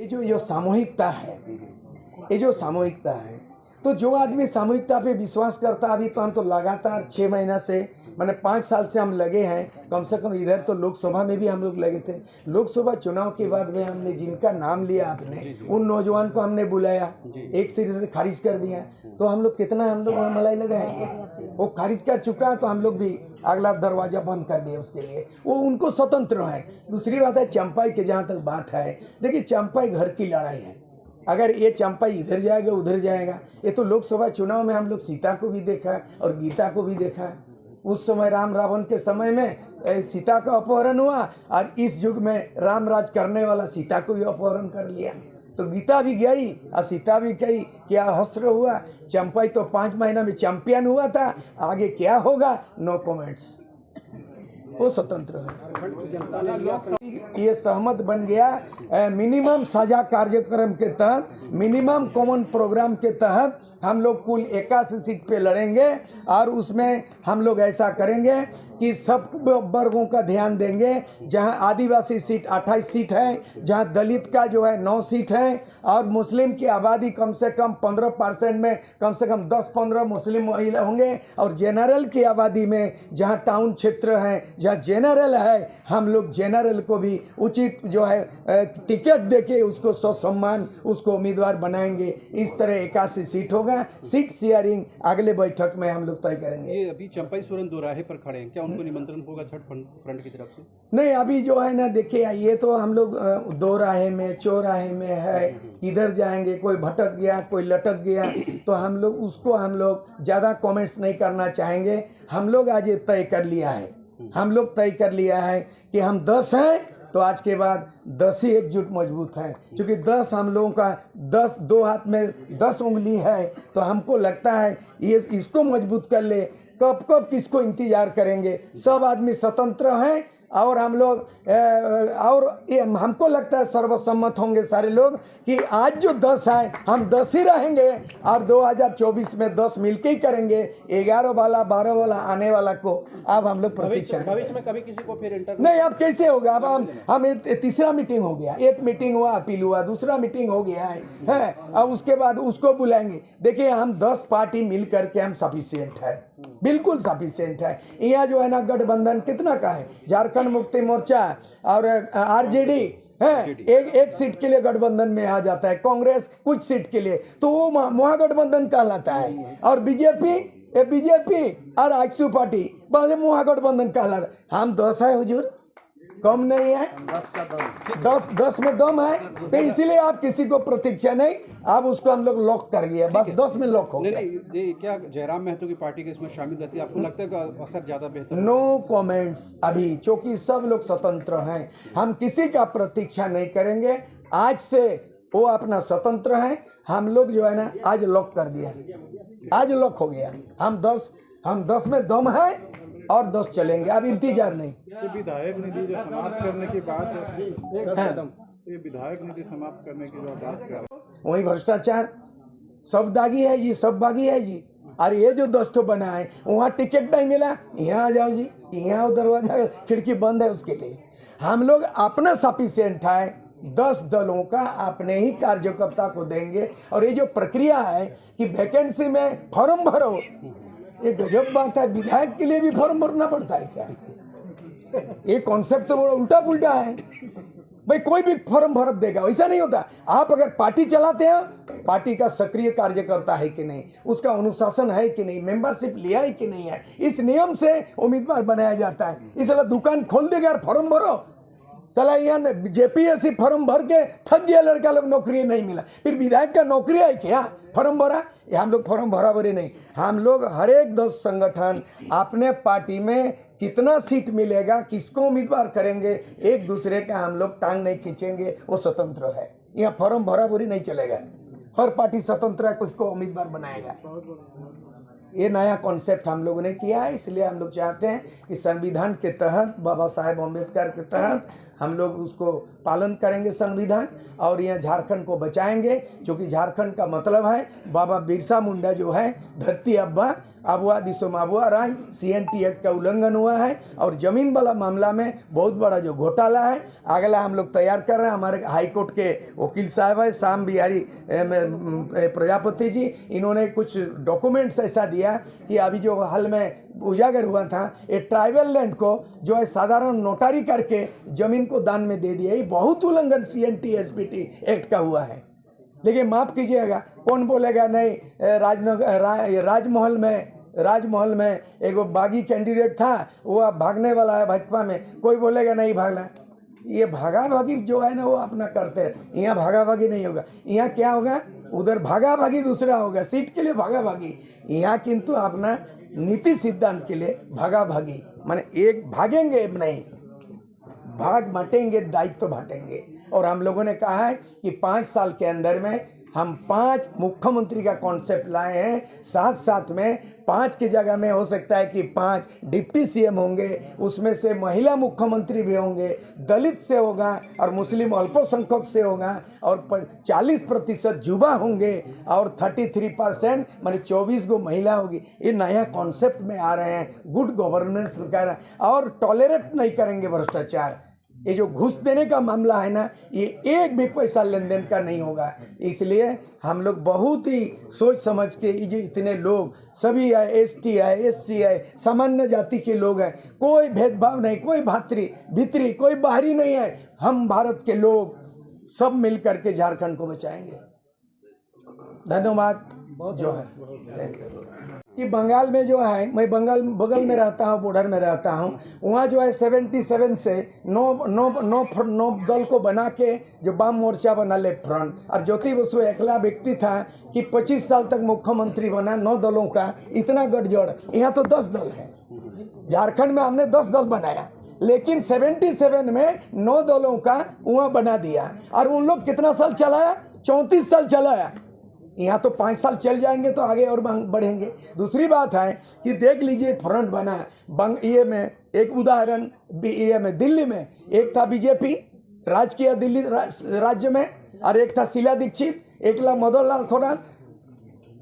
ये जो सामूहिकता है, ये जो सामूहिकता है, तो जो आदमी सामूहिकता पे विश्वास करता, अभी तो हम तो लगातार 6 महीना से मैंने 5 साल से हम लगे हैं, कम से कम इधर तो लोकसभा में भी हम लोग लगे थे। लोकसभा चुनाव के बाद में हमने जिनका नाम लिया आपने, उन नौजवान को हमने बुलाया, एक सीट से खारिज कर दिया, तो हम लोग कितना हम लोग मलाई लगाएंगे। वो खारिज कर चुका तो हम लोग भी अगला दरवाजा बंद कर दिए उसके लिए, वो उनको स्वतंत्र है। दूसरी बात है चंपाई के, जहाँ तक बात है, देखिए चंपाई घर की लड़ाई है। अगर ये चंपाई इधर जाएगा उधर जाएगा, ये तो लोकसभा चुनाव में हम लोग सीता को भी देखा और गीता को भी देखा। उस समय राम रावण के समय में सीता का अपहरण हुआ और इस युग में राम राज करने वाला सीता को भी अपहरण कर लिया। तो गीता भी गई और सीता भी गई, क्या हश्र हुआ। चंपाई तो 5 महीना में चैंपियन हुआ था, आगे क्या होगा नो कमेंट्स। वो स्वतंत्र है। ये सहमत बन गया मिनिमम साझा कार्यक्रम के तहत, मिनिमम कॉमन प्रोग्राम के तहत हम लोग कुल 81 सीट पे लड़ेंगे और उसमें हम लोग ऐसा करेंगे कि सब वर्गों का ध्यान देंगे। जहां आदिवासी सीट 28 सीट है, जहां दलित का जो है 9 सीट है और मुस्लिम की आबादी कम से कम 15% में कम से कम 10-15 मुस्लिम महिला होंगे और जनरल की आबादी में जहां टाउन क्षेत्र है, जहां जनरल है, हम लोग जनरल को भी उचित जो है टिकट देके उसको सम्मान उसको उम्मीदवार बनाएंगे। इस तरह 81 सीट होगा। सीट शेयरिंग अगले बैठक में हम लोग तय करेंगे। ये अभी चंपाई सोरेन दोराहे पर खड़े हैं, क्या उनको निमंत्रण होगा छठ फ्रंट की तरफ से? नहीं, अभी जो है ना, देखिए ये तो हम लोग दोराहे में चौराहे में है, इधर जाएंगे, कोई भटक गया कोई लटक गया, तो हम लोग उसको हम लोग ज़्यादा कमेंट्स नहीं करना चाहेंगे। हम लोग आज ये तय कर लिया है, हम लोग तय कर लिया है कि हम 10 हैं तो आज के बाद 10 ही एकजुट मजबूत है। क्योंकि 10 हम लोगों का 10 दो हाथ में 10 उंगली है, तो हमको लगता है ये इसको मजबूत कर ले, कब कब किसको इंतजार करेंगे। सब आदमी स्वतंत्र हैं और हम लोग और हमको लगता है सर्वसम्मत होंगे सारे लोग कि आज जो 10 है हम 10 ही रहेंगे और 2024 में 10 मिलके ही करेंगे। 11 वाला 12 वाला आने वाला को अब हम लोग प्रतीक्षा भविष्य में कभी किसी को फिर इंटर नहीं, अब कैसे होगा। अब हम तीसरा मीटिंग हो गया, एक मीटिंग हुआ अपील हुआ, दूसरा मीटिंग हो गया है। अब उसके बाद उसको बुलाएंगे। देखिए हम 10 पार्टी मिल करके हम सफिशिएंट है, बिल्कुल सफिशिएंट है। यहाँ जो है ना गठबंधन कितना का है, झारखंड मुक्ति मोर्चा और आरजेडी है, एक सीट के लिए गठबंधन में आ जाता है, कांग्रेस कुछ सीट के लिए, तो वो महागठबंधन कहलाता है। और बीजेपी और आजसू पार्टी महागठबंधन कहलाता है। हम 10 है हुजूर, कम नहीं है, 10 में दम है, तो इसीलिए आप किसी को प्रतीक्षा नहीं, आप उसको हम लोग लॉक कर गए, बस 10 में लॉक हो गया। नहीं, क्या जयराम महतो की पार्टी के इसमें शामिल रहती है, आपको लगता है कि असर ज्यादा बेहतर? नो कमेंट्स अभी, क्योंकि सब लोग स्वतंत्र हैं, हम किसी का प्रतीक्षा नहीं करेंगे। आज से वो अपना स्वतंत्र है, हम लोग जो है ना आज लॉक कर दिया, आज लॉक हो गया। हम 10 में दम है और 10 चलेंगे, अब इंतजार नहीं। ये विधायक निधि जो समाप्त करने की बात ये विधायक निधि समाप्त करने की जो बात कर रहे हैं, वही भ्रष्टाचार सब दागी है जी, सब बागी है जी। और ये जो 10 ठो बना है, वहाँ टिकट नहीं मिला, यहाँ आ जाओ जी, यहाँ दरवाजा खिड़की बंद है उसके लिए। हम लोग अपना सफिशिएंट है, 10 दलों का अपने ही कार्यकर्ता को देंगे। और ये जो प्रक्रिया है कि वैकेंसी में फॉर्म भरो, ये गजब बात है। विधायक के लिए भी फॉर्म भरना पड़ता है क्या? ये कॉन्सेप्ट तो बड़ा उल्टा पुल्टा है भाई। कोई भी फॉर्म भर देगा, वैसा नहीं होता। आप अगर पार्टी चलाते हैं, पार्टी का सक्रिय कार्यकर्ता है कि नहीं, उसका अनुशासन है कि नहीं, मेंबरशिप लिया है कि नहीं है, इस नियम से उम्मीदवार बनाया जाता है। इसलिए दुकान खोल देगा और फॉर्म भरो, साला यहाँ जेपीएससी फॉर्म भर के थक गया लड़का लोग, नौकरी नहीं मिला, फिर विधायक का नौकरी है क्या? फॉर्म भरा, ये हम लोग फॉर्म भरा भरी नहीं। हम लोग हर एक 10 संगठन अपने पार्टी में कितना सीट मिलेगा, किसको उम्मीदवार करेंगे, एक दूसरे का हम लोग टांग नहीं खींचेंगे, वो स्वतंत्र है। यहाँ फॉर्म भरा भरी नहीं चलेगा, हर पार्टी स्वतंत्र है, किसको उम्मीदवार बनाएगा। ये नया कॉन्सेप्ट हम लोगों ने किया है, इसलिए हम लोग चाहते हैं कि संविधान के तहत, बाबा साहेब अम्बेडकर के तहत हम लोग उसको पालन करेंगे संविधान, और यहाँ झारखंड को बचाएंगे। क्योंकि झारखंड का मतलब है बाबा बिरसा मुंडा जो है धरती अब्बा, अबुआ सोमाबुआ राय CNT एक्ट का उल्लंघन हुआ है और ज़मीन वाला मामला में बहुत बड़ा जो घोटाला है अगला हम लोग तैयार कर रहे हैं। हमारे हाई कोर्ट के वकील साहब है श्याम बिहारी प्रजापति जी, इन्होंने कुछ डॉक्यूमेंट्स ऐसा दिया कि अभी जो हाल में उजागर हुआ था ये ट्राइबल लैंड को जो है साधारण नोटारी करके ज़मीन को दान में दे दिया। ये बहुत उल्लंघन CNT SPT एक्ट का हुआ है। लेकिन माफ़ कीजिएगा, कौन बोलेगा नहीं राजमहल में एगो बागी कैंडिडेट था, वो अब भागने वाला है भाजपा में, कोई बोलेगा नहीं भागना। ये भागा भागी जो है ना वो अपना करते हैं। यहाँ भागा भागी नहीं होगा। यहाँ क्या होगा, उधर भागा भागी दूसरा होगा, सीट के लिए भागा भागी। यहाँ किंतु अपना नीति सिद्धांत के लिए भागा भागी, माने एक भागेंगे नहीं, भाग बांटेंगे, दायित्व बांटेंगे। और हम लोगों ने कहा है कि 5 साल के अंदर में हम 5 मुख्यमंत्री का कॉन्सेप्ट लाए हैं। साथ में 5 की जगह में हो सकता है कि 5 डिप्टी CM होंगे, उसमें से महिला मुख्यमंत्री भी होंगे, दलित से होगा और मुस्लिम अल्पसंख्यक से होगा और 40% युवा होंगे और 33% माने 24 गो महिला होगी। ये नया कॉन्सेप्ट में आ रहे हैं, गुड गवर्नेंस वगैरह, और टॉलरेट नहीं करेंगे भ्रष्टाचार। ये जो घूस देने का मामला है ना, ये एक भी पैसा लेन देन का नहीं होगा। इसलिए हम लोग बहुत ही सोच समझ के, ये जो इतने लोग सभी है, ST है, SC है, सामान्य जाति के लोग हैं, कोई भेदभाव नहीं, कोई भीतरी कोई बाहरी नहीं है। हम भारत के लोग सब मिल करके झारखंड को बचाएंगे। धन्यवाद। जो है कि बंगाल में जो है, मैं बगल में रहता हूँ, बॉर्डर में रहता हूँ, वहाँ जो है 77 से 9 दल को बना के जो वाम मोर्चा बना लेफ्ट फ्रंट, और ज्योति बसु अकेला व्यक्ति था कि 25 साल तक मुख्यमंत्री बना 9 दलों का, इतना गठजोड़। यहाँ तो 10 दल है। झारखंड में हमने 10 दल बनाया, लेकिन 77 में 9 दलों का वहाँ बना दिया, और उन लोग कितना साल चलाया, 34 साल चलाया। यहाँ तो 5 साल चल जाएंगे तो आगे और बढ़ेंगे। दूसरी बात है कि देख लीजिए फ्रंट बना ये में, एक उदाहरण ये में दिल्ली में एक था BJP राज किया दिल्ली राज्य में, और एक था शीला दीक्षित, एक Madan Lal खोरान,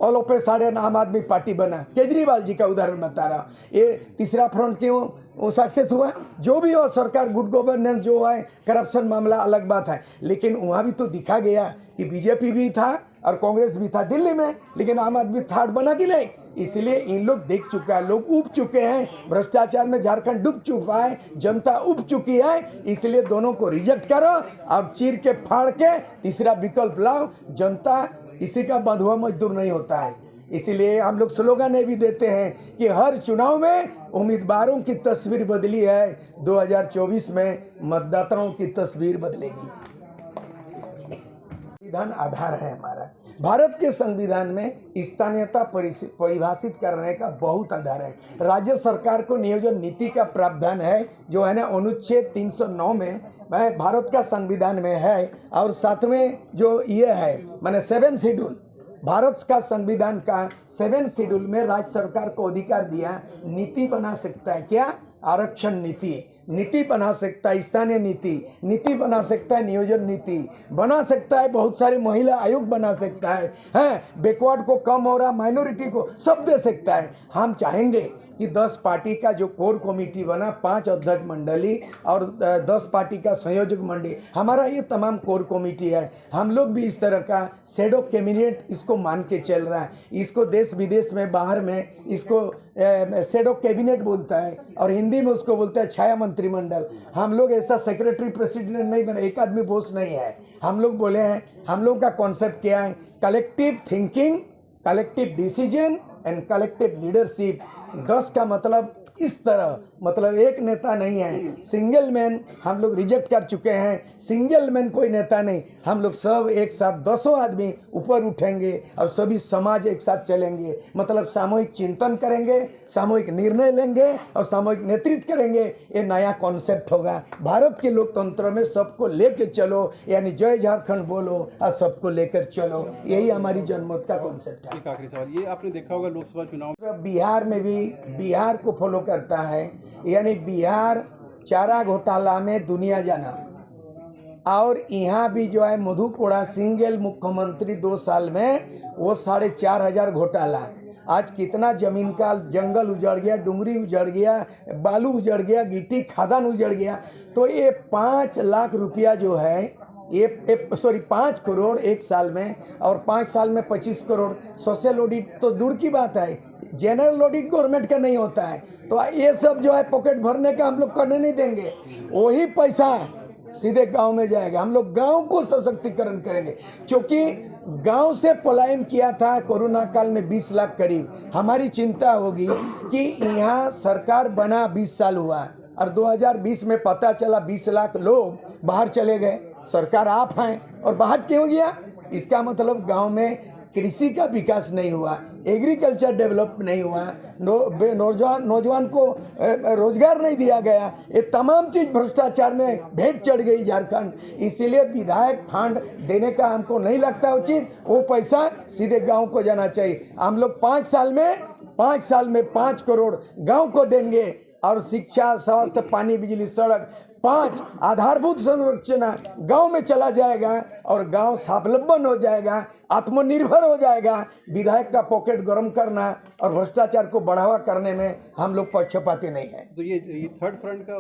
all of a sudden आम आदमी पार्टी बना। केजरीवाल जी का उदाहरण बता रहा। ये तीसरा फ्रंट क्यों वो सक्सेस हुआ? जो भी हो, सरकार गुड गवर्नेंस जो है, करप्शन मामला अलग बात है, लेकिन वहाँ भी तो दिखा गया कि BJP भी था और कांग्रेस भी था दिल्ली में, लेकिन आम आदमी थर्ड बना कि नहीं। इसलिए इन लोग देख चुका है, लोग उब चुके हैं, भ्रष्टाचार में झारखंड डूब चुका है, जनता उब चुकी है। इसलिए दोनों को रिजेक्ट करो और चीर के फाड़ के तीसरा विकल्प लाओ। जनता किसी का बंधुआ मजदूर नहीं होता है। इसीलिए हम लोग स्लोगन भी देते हैं कि हर चुनाव में उम्मीदवारों की तस्वीर बदली है, 2024 में मतदाताओं की तस्वीर बदलेगी। संविधान आधार है हमारा। भारत के संविधान में स्थानीयता परिभाषित करने का बहुत आधार है। राज्य सरकार को नियोजन नीति का प्रावधान है, जो है ना अनुच्छेद 309 में भारत का संविधान में है। और 7वें जो ये है माने 7 शेड्यूल, भारत का संविधान का 7 शेड्यूल में राज्य सरकार को अधिकार दिया, नीति बना सकता है। क्या? आरक्षण नीति बना सकता है, स्थानीय नीति बना सकता है, नियोजन नीति बना सकता है, बहुत सारे महिला आयोग बना सकता है, बैकवर्ड को कम हो रहा, माइनॉरिटी को सब दे सकता है। हम चाहेंगे कि 10 पार्टी का जो कोर कमेटी बना, 5 अध्यक्ष मंडली और 10 पार्टी का संयोजक मंडली, हमारा ये तमाम कोर कमेटी है। हम लोग भी इस तरह का शैडो कैबिनेट इसको मान के चल रहा है। इसको देश विदेश में, बाहर में इसको शैडो कैबिनेट बोलता है, और हिंदी में उसको बोलता है छाया मंत्रिमंडल। हम लोग ऐसा सेक्रेटरी प्रेसिडेंट नहीं बने, एक आदमी बोस नहीं है। हम लोग बोले हैं, हम लोग का कॉन्सेप्ट क्या है? Collective thinking, collective decision and collective leadership. 10 का मतलब इस तरह, मतलब एक नेता नहीं है, सिंगल मैन हम लोग रिजेक्ट कर चुके हैं। सिंगल मैन कोई नेता नहीं, हम लोग सब एक साथ 10 आदमी ऊपर उठेंगे और सभी समाज एक साथ चलेंगे। मतलब सामूहिक चिंतन करेंगे, सामूहिक निर्णय लेंगे और सामूहिक नेतृत्व करेंगे। ये नया कॉन्सेप्ट होगा। भारत के लोकतंत्र में सबको लेकर चलो, यानी जय झारखंड बोलो और सबको लेकर चलो, यही हमारी जनमत का कॉन्सेप्ट है। एक आखिरी सवाल, ये आपने देखा होगा लोकसभा चुनाव बिहार में भी, बिहार को फॉलो करता है, यानी बिहार चारा घोटाला में दुनिया जाना। और यहाँ भी जो है मधु कोड़ा सिंगल मुख्यमंत्री 2 साल में वो 4,500 घोटाला, आज कितना जमीन का जंगल उजड़ गया, डूंगरी उजड़ गया, बालू उजड़ गया, गिट्टी खादान उजड़ गया। तो ये 5 लाख रुपया जो है ये 5 करोड़ एक साल में, और 5 साल में 25 करोड़। सोशल ऑडिट तो दूर की बात है, जनरल ऑडिट गवर्नमेंट का नहीं होता है। तो ये सब जो है पॉकेट भरने का हम लोग करने नहीं देंगे। वही पैसा सीधे गांव में जाएगा। हम लोग गांव को सशक्तिकरण करेंगे, क्योंकि गांव से पलायन किया था कोरोना काल में 20 लाख करीब। हमारी चिंता होगी कि यहाँ सरकार बना 20 साल हुआ और 2020 में पता चला 20 लाख लोग बाहर चले गए। सरकार आप हैं और बाहर क्यों गया? इसका मतलब गांव में कृषि का विकास नहीं हुआ, एग्रीकल्चर डेवलप नहीं हुआ, नौजवान को रोजगार नहीं दिया गया। ये तमाम चीज़ भ्रष्टाचार में भेंट चढ़ गई झारखंड। इसीलिए विधायक फंड देने का हमको नहीं लगता उचित। वो पैसा सीधे गांव को जाना चाहिए। हम लोग 5 साल में 5 करोड़ गांव को देंगे, और शिक्षा, स्वास्थ्य, पानी, बिजली, सड़क 5 आधारभूत संरचना गांव में चला जाएगा और गांव स्वावलंबन हो जाएगा, आत्मनिर्भर हो जाएगा। विधायक का पॉकेट गर्म करना और भ्रष्टाचार को बढ़ावा करने में हम लोग पक्षपाती नहीं है। तो ये थर्ड फ्रंट का